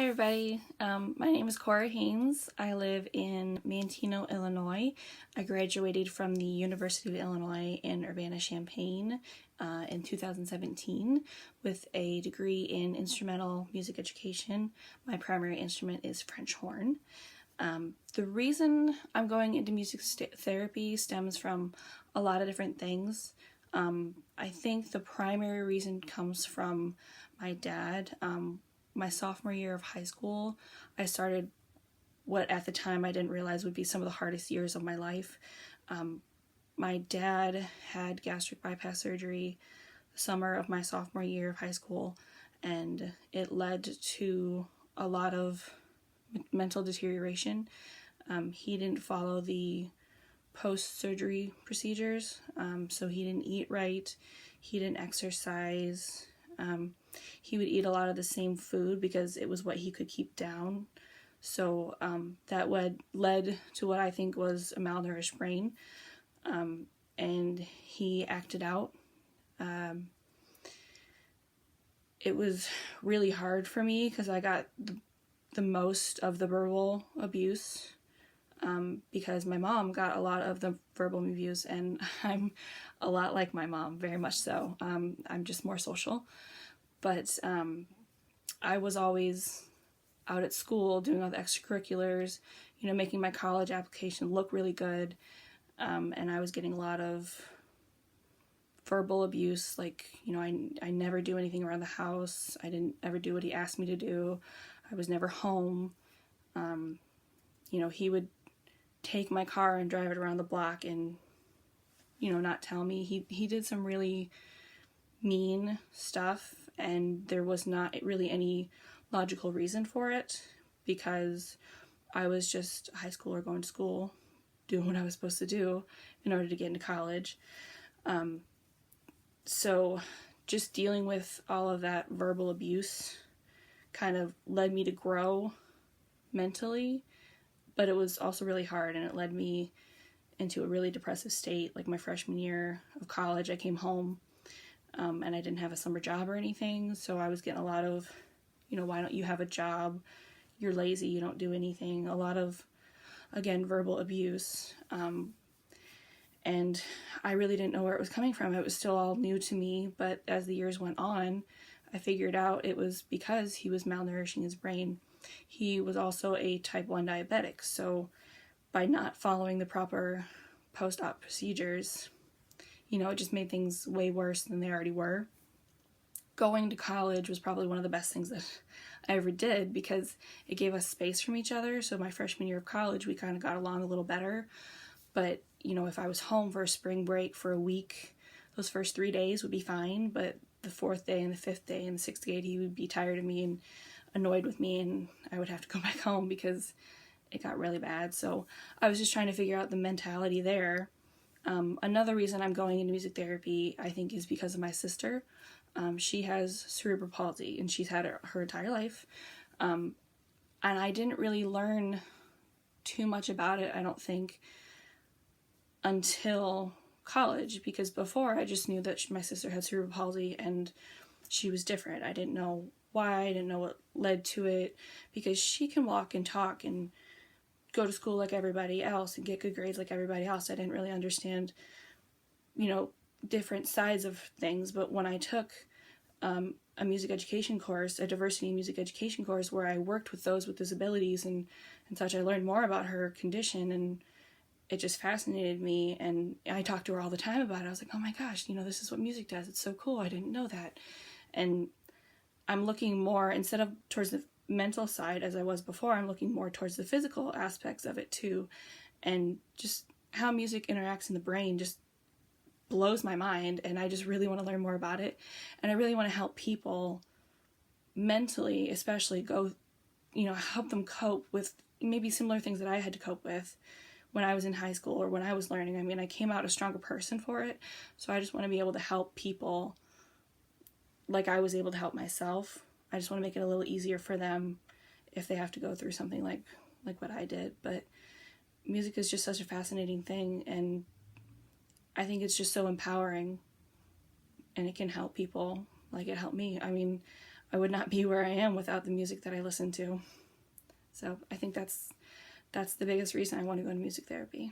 everybody. My name is Cora Haynes. I live in Manteno, Illinois. I graduated from the University of Illinois in Urbana-Champaign in 2017 with a degree in instrumental music education. My primary instrument is French horn. The reason I'm going into music therapy stems from a lot of different things. I think the primary reason comes from my dad. My sophomore year of high school, I started what at the time I didn't realize would be some of the hardest years of my life. My dad had gastric bypass surgery the summer of my sophomore year of high school, and it led to a lot of mental deterioration. He didn't follow the post-surgery procedures, so he didn't eat right, he didn't exercise. He would eat a lot of the same food because it was what he could keep down. So that led to what I think was a malnourished brain. And he acted out. It was really hard for me because I got the most of the verbal abuse because my mom got a lot of the verbal abuse, and I'm a lot like my mom, very much so. I'm just more social. But I was always out at school doing all the extracurriculars, making my college application look really good. And I was getting a lot of verbal abuse, like, I never do anything around the house. I didn't ever do what he asked me to do. I was never home. He would take my car and drive it around the block and, not tell me. He did some really mean stuff, and there was not really any logical reason for it because I was just a high schooler going to school, doing what I was supposed to do in order to get into college. So just dealing with all of that verbal abuse kind of led me to grow mentally, but it was also really hard, and it led me into a really depressive state. Like my freshman year of college, I came home and I didn't have a summer job or anything, so I was getting a lot of, why don't you have a job? You're lazy, you don't do anything. A lot of, again, verbal abuse. And I really didn't know where it was coming from. It was still all new to me, but as the years went on, I figured out it was because he was malnourishing his brain. He was also a type 1 diabetic, so by not following the proper post-op procedures, it just made things way worse than they already were. Going to college was probably one of the best things that I ever did because it gave us space from each other. So my freshman year of college, we kind of got along a little better. But, if I was home for a spring break for a week, those first 3 days would be fine. But the fourth day and the fifth day and the sixth day, he would be tired of me and annoyed with me, and I would have to go back home because it got really bad. So I was just trying to figure out the mentality there. Another reason I'm going into music therapy, I think, is because of my sister. She has cerebral palsy, and she's had it her entire life. And I didn't really learn too much about it, I don't think, until college, because before I just knew that my sister had cerebral palsy and she was different. I didn't know why, I didn't know what led to it, because she can walk and talk and go to school like everybody else and get good grades like everybody else. I didn't really understand, different sides of things. But when I took a music education course, a diversity music education course, where I worked with those with disabilities and such, I learned more about her condition, and it just fascinated me. And I talked to her all the time about it. I was like, oh my gosh, this is what music does. It's so cool. I didn't know that. And I'm looking more, instead of towards the mental side as I was before, I'm looking more towards the physical aspects of it too. And just how music interacts in the brain just blows my mind, and I just really want to learn more about it. And I really want to help people mentally, especially help them cope with maybe similar things that I had to cope with when I was in high school or when I was learning. I mean, I came out a stronger person for it, so I just want to be able to help people like I was able to help myself. I just want to make it a little easier for them if they have to go through something like what I did. But music is just such a fascinating thing, and I think it's just so empowering, and it can help people like it helped me. I mean, I would not be where I am without the music that I listen to. So I think that's the biggest reason I want to go into music therapy.